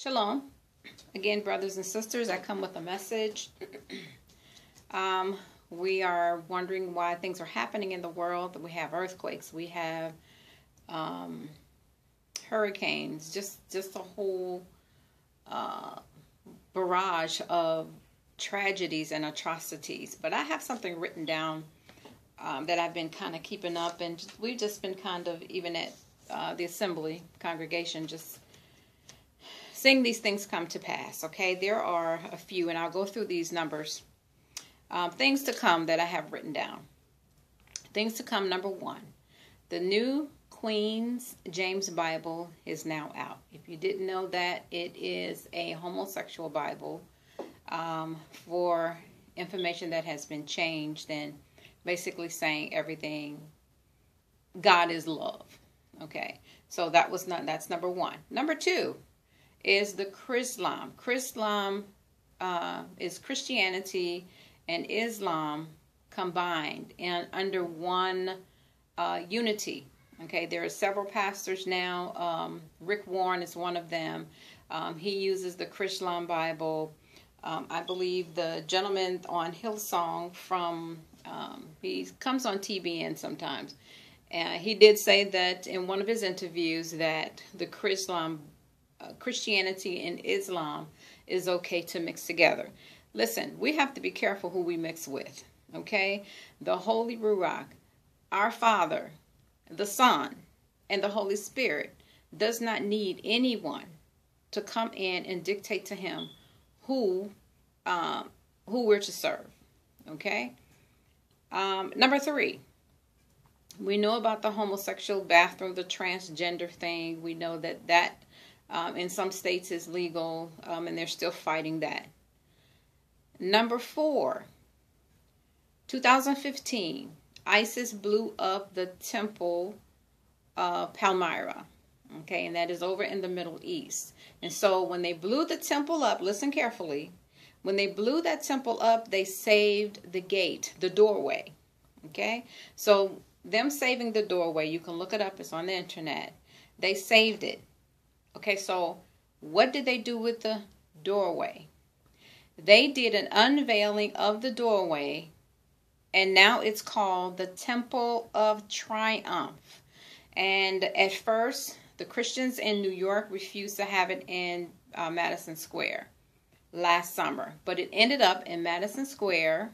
Shalom. Again, brothers and sisters, I come with a message. We are wondering why things are happening in the world. We have earthquakes. We have hurricanes. Just a whole barrage of tragedies and atrocities. But I have something written down that I've been kind of keeping up. And we've just been kind of, even at the assembly congregation, just seeing these things come to pass. Okay, there are a few, and I'll go through these numbers. Things to come that I have written down. Things to come, number one. The new Queen James Bible is now out. If you didn't know that, it is a homosexual Bible for information that has been changed and basically saying everything. God is love. Okay, so that's number one. Number two is the Chrislam. Chrislam is Christianity and Islam combined and under one unity. Okay, there are several pastors now. Rick Warren is one of them. He uses the Chrislam Bible. I believe the gentleman on Hillsong he comes on TBN sometimes. He did say that in one of his interviews that the Christianity and Islam is okay to mix together. Listen, we have to be careful who we mix with, okay? The Holy Ruach, our Father, the Son, and the Holy Spirit does not need anyone to come in and dictate to him who we're to serve, okay? Number three, we know about the homosexual bathroom, the transgender thing. We know that in some states is legal, and they're still fighting that. Number four, 2015, ISIS blew up the temple of Palmyra. Okay, and that is over in the Middle East. And so when they blew the temple up, listen carefully, when they blew that temple up, they saved the gate, the doorway. Okay, so them saving the doorway, you can look it up, it's on the internet. They saved it. Okay, so what did they do with the doorway? They did an unveiling of the doorway, and now it's called the Temple of Triumph. And at first, the Christians in New York refused to have it in Madison Square last summer. But it ended up in Madison Square,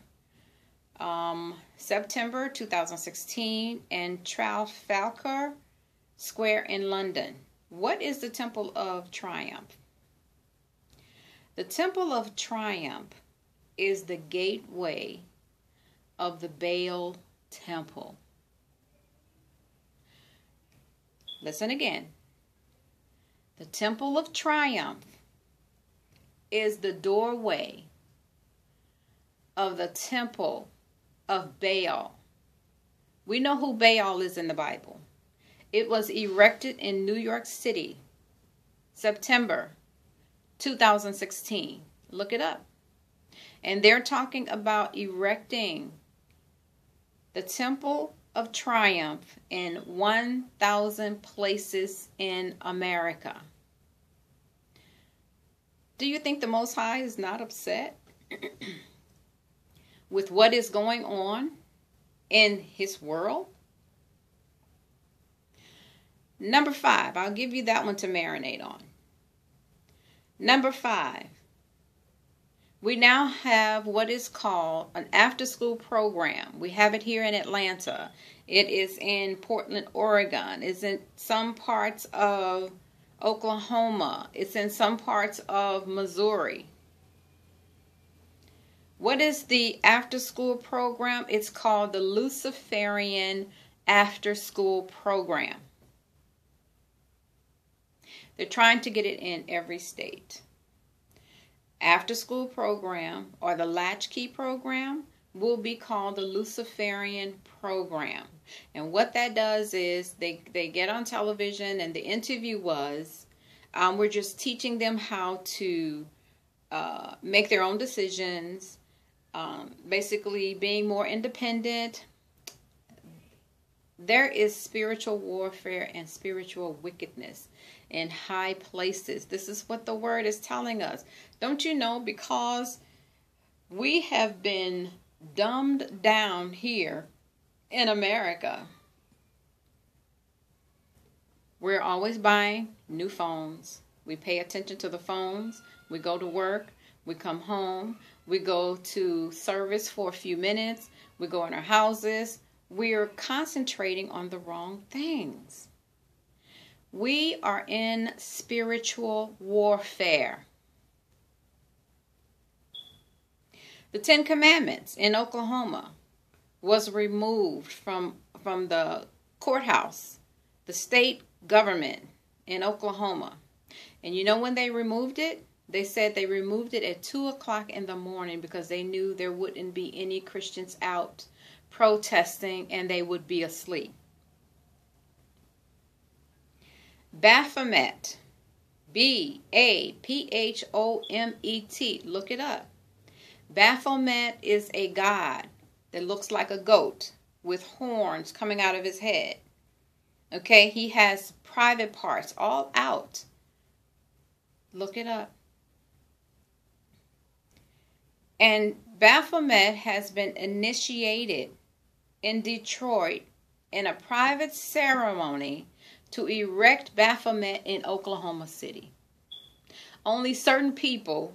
September 2016, and Trafalgar Square in London. What is the Temple of Triumph? The Temple of Triumph is the gateway of the Baal Temple. Listen again. The Temple of Triumph is the doorway of the Temple of Baal. We know who Baal is in the Bible. It was erected in New York City, September 2016. Look it up. And they're talking about erecting the Temple of Triumph in 1,000 places in America. Do you think the Most High is not upset with what is going on in his world? Number five, I'll give you that one to marinate on. Number five, we now have what is called an after-school program. We have it here in Atlanta. It is in Portland, Oregon. It's in some parts of Oklahoma. It's in some parts of Missouri. What is the after-school program? It's called the Luciferian After-School Program. They're trying to get it in every state. After-school program, or the latchkey program, will be called the Luciferian Program. And what that does is they get on television, and the interview was, we're just teaching them how to make their own decisions, basically being more independent. There is spiritual warfare and spiritual wickedness in high places. This is what the word is telling us. Don't you know, because we have been dumbed down here in America, we're always buying new phones. We pay attention to the phones. We go to work. We come home. We go to service for a few minutes. We go in our houses. We're concentrating on the wrong things. We are in spiritual warfare. The 10 Commandments in Oklahoma was removed from the courthouse, the state government in Oklahoma. And you know when they removed it? They said they removed it at 2 o'clock in the morning because they knew there wouldn't be any Christians out protesting and they would be asleep. Baphomet, Baphomet, look it up. Baphomet is a god that looks like a goat with horns coming out of his head. Okay, he has private parts all out. Look it up. And Baphomet has been initiated in Detroit in a private ceremony to erect Baphomet in Oklahoma City. Only certain people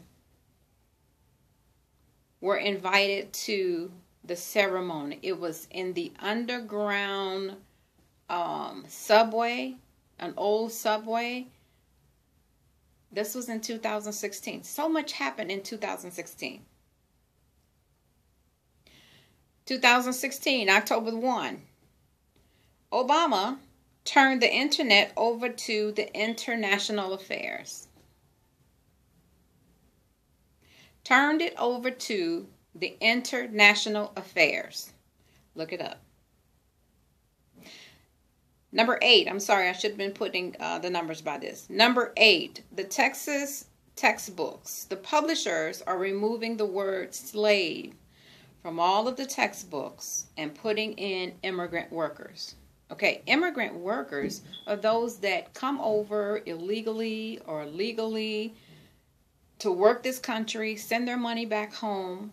were invited to the ceremony. It was in the underground subway, an old subway. This was in 2016. So much happened in 2016. 2016, October 1. Obama turned the internet over to the international affairs. Turned it over to the international affairs. Look it up. Number 8. I'm sorry, I should have been putting the numbers by this. Number 8. The Texas textbooks. The publishers are removing the word slave from all of the textbooks and putting in immigrant workers. Okay, immigrant workers are those that come over illegally or legally to work this country, send their money back home.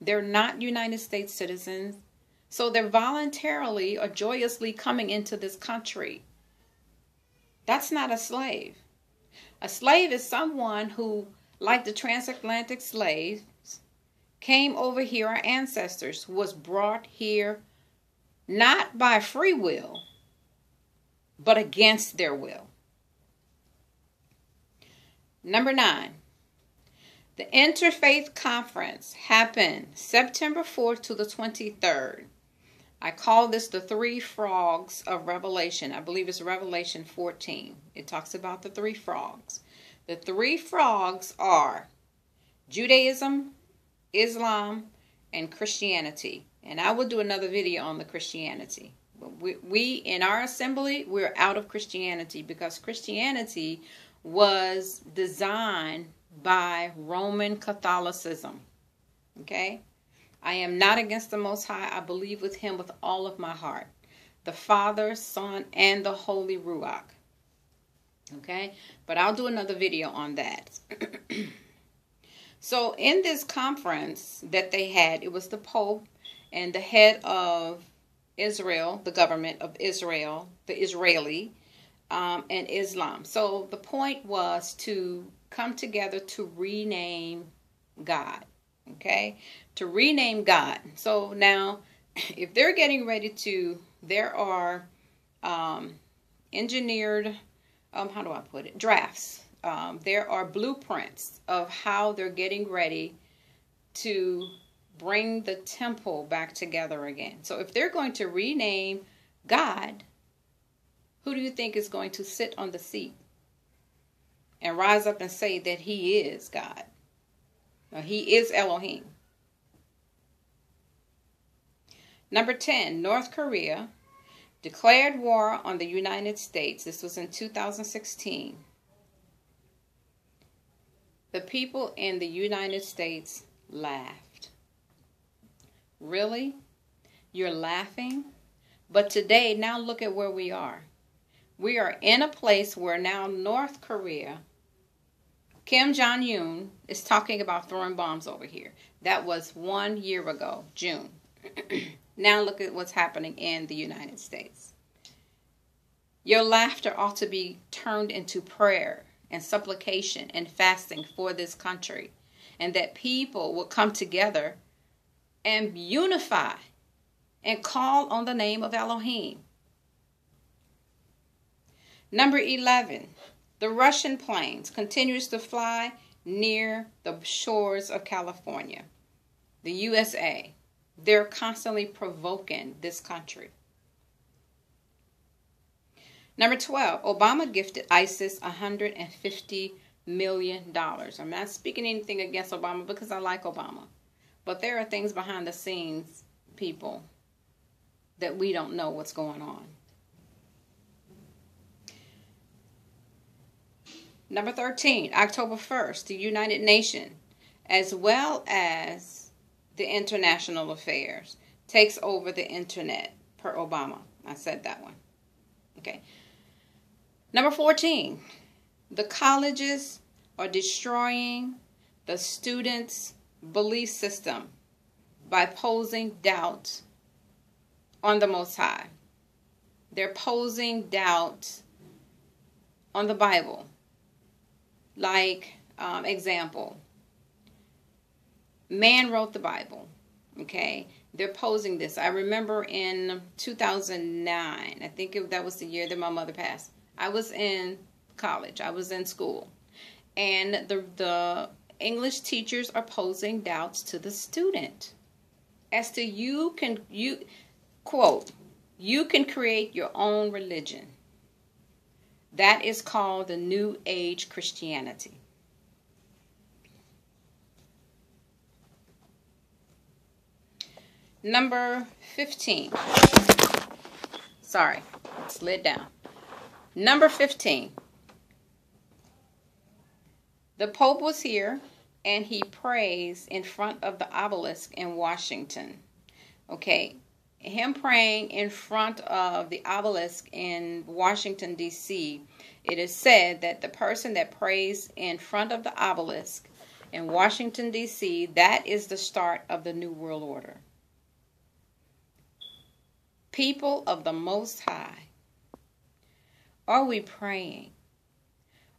They're not United States citizens, so they're voluntarily or joyously coming into this country. That's not a slave. A slave is someone who, like the transatlantic slaves, came over here, our ancestors, was brought here not by free will, but against their will. Number 9. The Interfaith Conference happened September 4th to the 23rd. I call this the 3 frogs of Revelation. I believe it's Revelation 14. It talks about the 3 frogs. The 3 frogs are Judaism, Islam, and Christianity. And I will do another video on the Christianity. We in our assembly, we're out of Christianity because Christianity was designed by Roman Catholicism. Okay? I am not against the Most High. I believe with him with all of my heart. The Father, Son, and the Holy Ruach. Okay? But I'll do another video on that. So in this conference that they had, it was the Pope and the head of Israel, the government of Israel, the Israeli, and Islam. So the point was to come together to rename God. Okay? To rename God. So now, if they're getting ready to, there are engineered, how do I put it, drafts. There are blueprints of how they're getting ready to bring the temple back together again. So if they're going to rename God, who do you think is going to sit on the seat and rise up and say that he is God? Or he is Elohim. Number 10, North Korea declared war on the United States. This was in 2016. The people in the United States laughed. Really? You're laughing? But today, now look at where we are. We are in a place where now North Korea, Kim Jong-un, is talking about throwing bombs over here. That was 1 year ago, June. Now look at what's happening in the United States. Your laughter ought to be turned into prayer and supplication and fasting for this country, and that people will come together and unify and call on the name of Elohim. Number 11, the Russian planes continues to fly near the shores of California, the USA. They're constantly provoking this country. Number 12, Obama gifted ISIS $150 million. I'm not speaking anything against Obama because I like Obama. But there are things behind the scenes, people, that we don't know what's going on. Number 13, October 1st, the United Nations, as well as the international affairs, takes over the internet per Obama. I said that one. Okay. Number 14, the colleges are destroying the students' belief system by posing doubt on the Most High. They're posing doubt on the Bible. Like, example, man wrote the Bible, okay? They're posing this. I remember in 2009, I think that was the year that my mother passed. I was in college. I was in school. And the English teachers are posing doubts to the student as to quote, you can create your own religion. That is called the New Age Christianity. Number 15. Sorry, it slid down. Number 15. The Pope was here and he prays in front of the obelisk in Washington. Okay. Him praying in front of the obelisk in Washington, D.C., it is said that the person that prays in front of the obelisk in Washington, D.C., that is the start of the New World Order. People of the Most High, are we praying?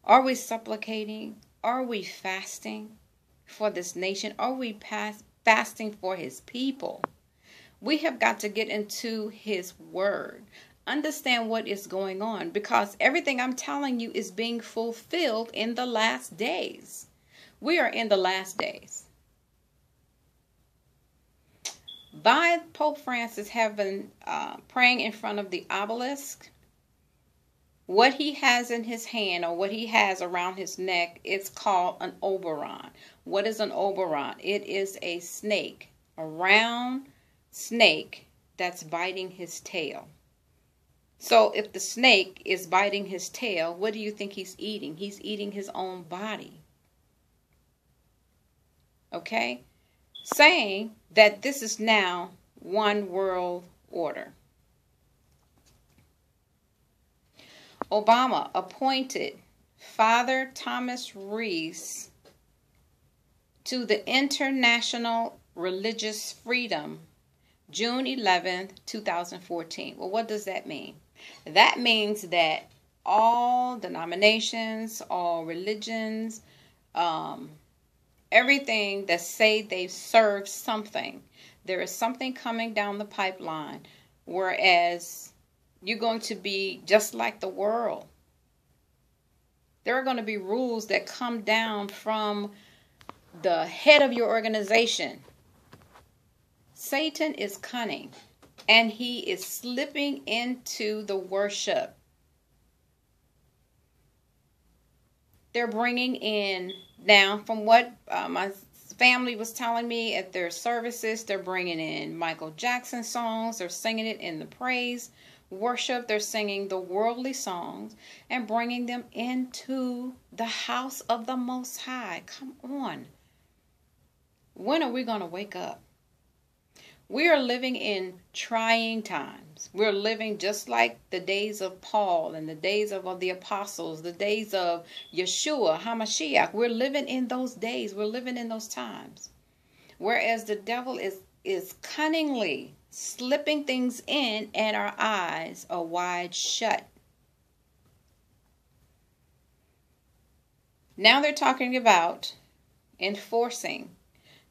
Are we supplicating? Are we fasting for this nation? Are we fasting for his people? We have got to get into his word. Understand what is going on, because everything I'm telling you is being fulfilled in the last days. We are in the last days. By Pope Francis having praying in front of the obelisk, what he has in his hand or what he has around his neck, it's called an oberon. What is an oberon? It is a snake, a round snake that's biting his tail. So if the snake is biting his tail, what do you think he's eating? He's eating his own body. Okay? Saying that this is now one world order. Obama appointed Father Thomas Reese to the International Religious Freedom June 11th, 2014. Well, what does that mean? That means that all denominations, all religions, everything that say they serve something, there is something coming down the pipeline, whereas you're going to be just like the world. There are going to be rules that come down from the head of your organization. Satan is cunning, and he is slipping into the worship. They're bringing in, now from what my family was telling me at their services, they're bringing in Michael Jackson songs. They're singing it in the praise worship. They're singing the worldly songs and bringing them into the house of the Most High. Come on. When are we going to wake up? We are living in trying times. We're living just like the days of Paul and the days of the apostles, the days of Yeshua, HaMashiach. We're living in those days. We're living in those times. Whereas the devil is cunningly slipping things in and our eyes are wide shut. Now they're talking about enforcing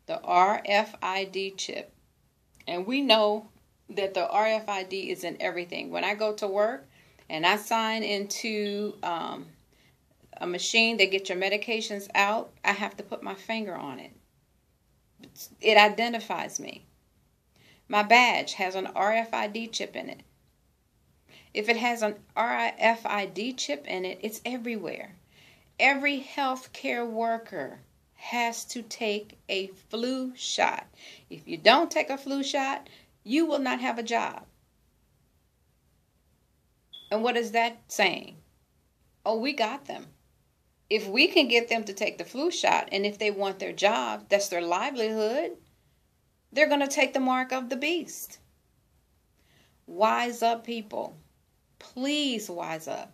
the RFID chip. And we know that the RFID is in everything. When I go to work and I sign into a machine that gets your medications out, I have to put my finger on it. It identifies me. My badge has an RFID chip in it. If it has an RFID chip in it, it's everywhere. Every healthcare worker has to take a flu shot. If you don't take a flu shot, you will not have a job. And what is that saying? Oh, we got them. If we can get them to take the flu shot, and if they want their job, that's their livelihood, they're going to take the mark of the beast. Wise up, people. Please wise up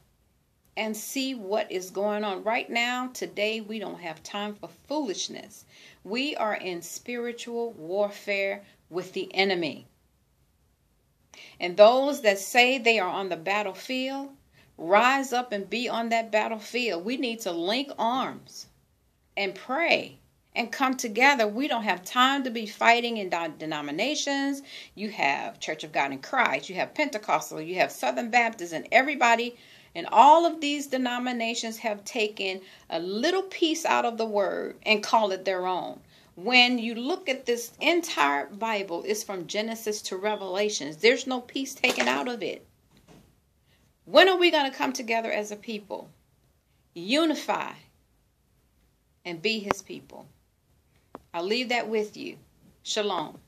and see what is going on. Right now, today, we don't have time for foolishness. We are in spiritual warfare with the enemy. And those that say they are on the battlefield, rise up and be on that battlefield. We need to link arms and pray and come together. We don't have time to be fighting in denominations. You have Church of God in Christ. You have Pentecostal. You have Southern Baptist, and everybody. And all of these denominations have taken a little piece out of the word and call it their own. When you look at this entire Bible, it's from Genesis to Revelations. There's no piece taken out of it. When are we going to come together as a people, unify, and be his people? I'll leave that with you. Shalom.